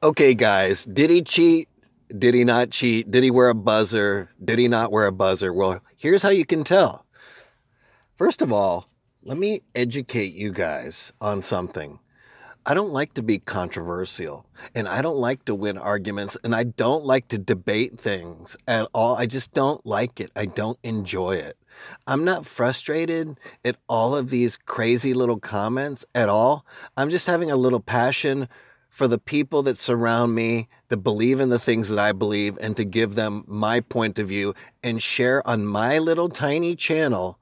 Okay, guys, did he cheat? Did he not cheat? Did he wear a buzzer? Did he not wear a buzzer? Well, here's how you can tell. First of all, let me educate you guys on something. I don't like to be controversial, and I don't like to win arguments, and I don't like to debate things at all. I just don't like it. I don't enjoy it. I'm not frustrated at all of these crazy little comments at all. I'm just having a little passion for the people that surround me, that believe in the things that I believe, and to give them my point of view and share on my little tiny channel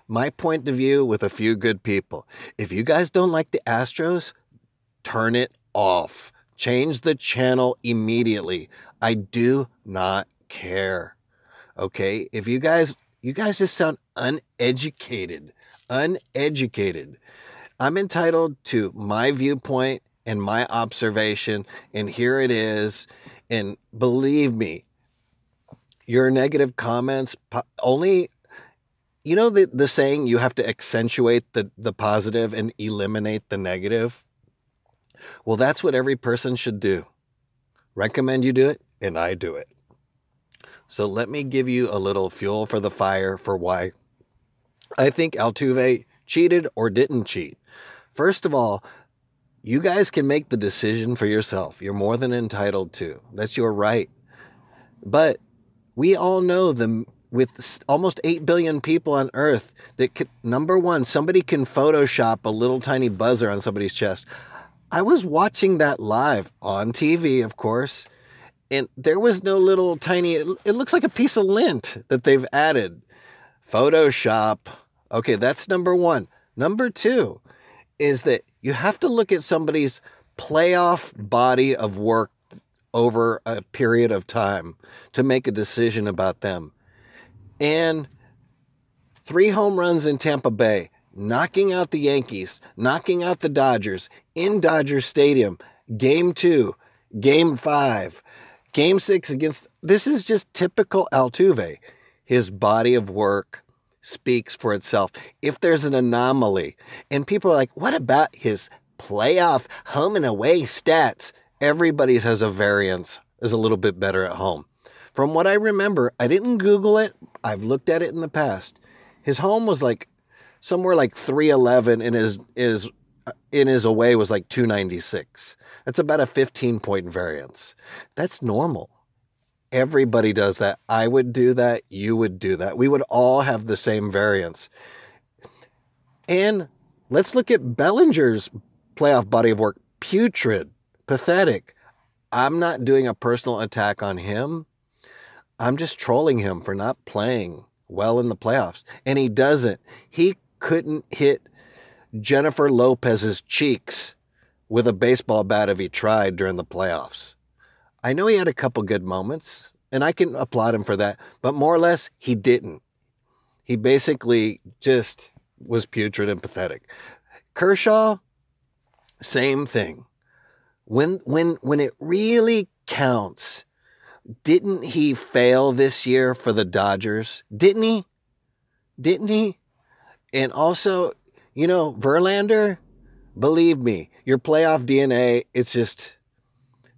my point of view with a few good people. If you guys don't like the Astros, turn it off. Change the channel immediately. I do not care. Okay? If you guys just sound uneducated. Uneducated. I'm entitled to my viewpoint and my observation, and here it is. And believe me, your negative comments only, you know the saying, you have to accentuate the positive and eliminate the negative? Well, that's what every person should do. Recommend you do it, and I do it. So let me give you a little fuel for the fire for why I think Altuve cheated or didn't cheat. First of all, you guys can make the decision for yourself. You're more than entitled to. That's your right. But we all know with almost 8 billion people on Earth that number one, somebody can Photoshop a little tiny buzzer on somebody's chest. I was watching that live on TV, of course, and there was no little tiny, it looks like a piece of lint that they've added. Photoshop. Okay, that's number one. Number two is that you have to look at somebody's playoff body of work over a period of time to make a decision about them. And 3 home runs in Tampa Bay, knocking out the Yankees, knocking out the Dodgers in Dodger Stadium, Game 2, Game 5, Game 6 against... This is just typical Altuve. His body of work speaks for itself. If there's an anomaly, and people are like, what about his playoff home and away stats? Everybody's has a variance, is a little bit better at home. From what I remember, I didn't Google it. I've looked at it in the past. His home was like somewhere like 311, and his away was like 296. That's about a 15-point variance. That's normal. Everybody does that. I would do that. You would do that. We would all have the same variance. And let's look at Bellinger's playoff body of work. Putrid, pathetic. I'm not doing a personal attack on him. I'm just trolling him for not playing well in the playoffs. And he doesn't. He couldn't hit Jennifer Lopez's cheeks with a baseball bat if he tried during the playoffs. I know he had a couple good moments, and I can applaud him for that, but more or less, he didn't. He basically just was putrid and pathetic. Kershaw, same thing. When it really counts, didn't he fail this year for the Dodgers? Didn't he? Didn't he? And also, you know, Verlander, believe me, your playoff DNA, it's just,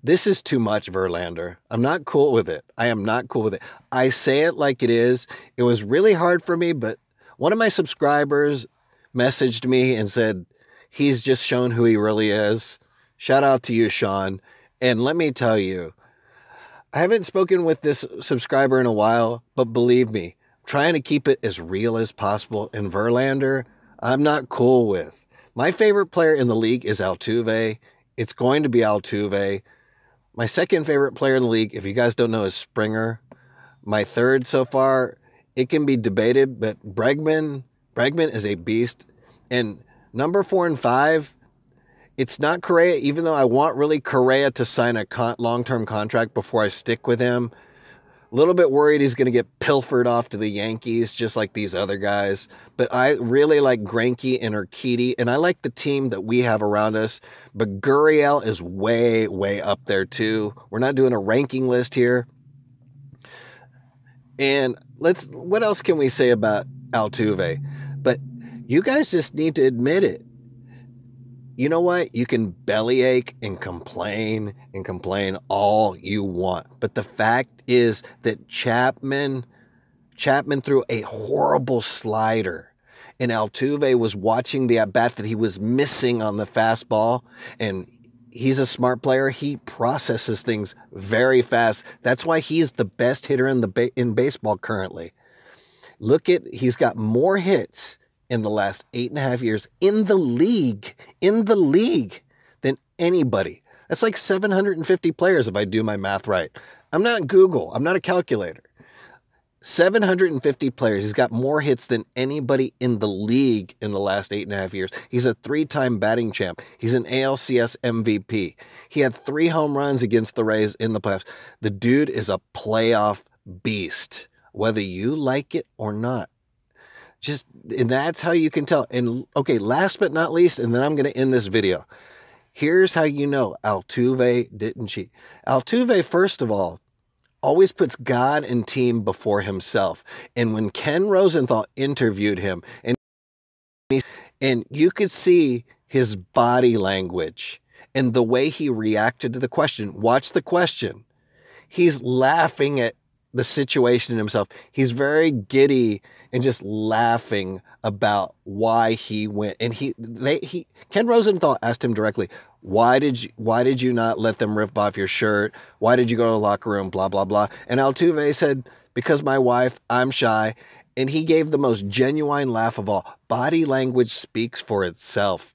this is too much, Verlander. I'm not cool with it. I am not cool with it. I say it like it is. It was really hard for me, but one of my subscribers messaged me and said, he's just shown who he really is. Shout out to you, Sean. And let me tell you, I haven't spoken with this subscriber in a while, but believe me, I'm trying to keep it as real as possible. And Verlander, I'm not cool with. My favorite player in the league is Altuve. It's going to be Altuve. My second favorite player in the league, if you guys don't know, is Springer. My third so far, it can be debated, but Bregman is a beast. And number 4 and 5, it's not Correa, even though I want really Correa to sign a long-term contract before I stick with him. A little bit worried he's going to get pilfered off to the Yankees, just like these other guys. But I really like Greinke and Urquidy, and I like the team that we have around us. But Gurriel is way, way up there too. We're not doing a ranking list here. And what else can we say about Altuve? But you guys just need to admit it. you know what? You can bellyache and complain all you want. But the fact is that Chapman threw a horrible slider. And Altuve was watching the at-bat that he was missing on the fastball. And he's a smart player. He processes things very fast. That's why he's the best hitter in baseball currently. He's got more hits in the last 8.5 years in the league than anybody. That's like 750 players if I do my math right. I'm not Google. I'm not a calculator. 750 players. He's got more hits than anybody in the league in the last 8.5 years. He's a 3-time batting champ. He's an ALCS MVP. He had 3 home runs against the Rays in the playoffs. The dude is a playoff beast, whether you like it or not. And that's how you can tell. And okay, last but not least, and then I'm going to end this video. Here's how you know Altuve didn't cheat. Altuve, first of all, always puts God and team before himself. And when Ken Rosenthal interviewed him, and you could see his body language and the way he reacted to the question. Watch the question. He's laughing at the situation himself. He's very giddy and just laughing about why he went. And Ken Rosenthal asked him directly, why did you not let them rip off your shirt? Why did you go to the locker room? Blah, blah, blah. And Altuve said, because my wife, I'm shy. And he gave the most genuine laugh of all. Body language speaks for itself.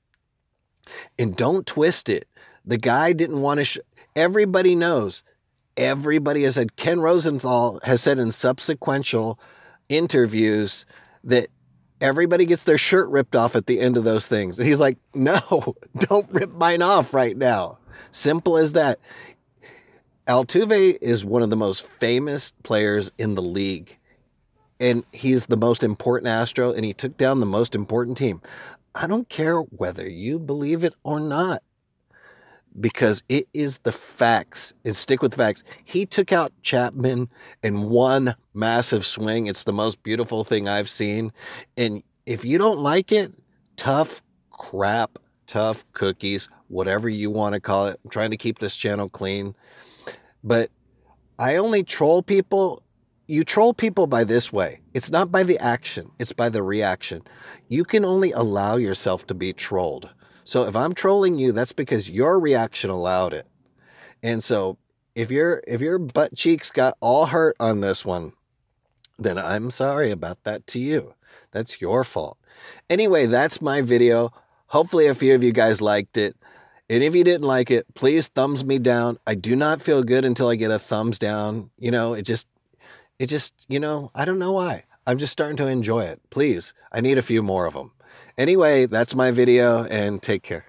And don't twist it. The guy didn't want to. Everybody knows. Everybody has said. Ken Rosenthal has said in subsequential interviews that everybody gets their shirt ripped off at the end of those things. And he's like, no, don't rip mine off right now. Simple as that. Altuve is one of the most famous players in the league. And he's the most important Astro, and he took down the most important team. I don't care whether you believe it or not, because it is the facts. And stick with facts. He took out Chapman in one massive swing. It's the most beautiful thing I've seen. And if you don't like it, tough crap, tough cookies, whatever you want to call it. I'm trying to keep this channel clean. But I only troll people. You troll people by this way. It's not by the action. It's by the reaction. You can only allow yourself to be trolled. So if I'm trolling you, that's because your reaction allowed it. And so if your butt cheeks got all hurt on this one, then I'm sorry about that to you. That's your fault. Anyway, that's my video. Hopefully a few of you guys liked it. And if you didn't like it, please thumbs me down. I do not feel good until I get a thumbs down. You know, it just, I don't know why. I'm just starting to enjoy it. Please, I need a few more of them. Anyway, that's my video, and take care.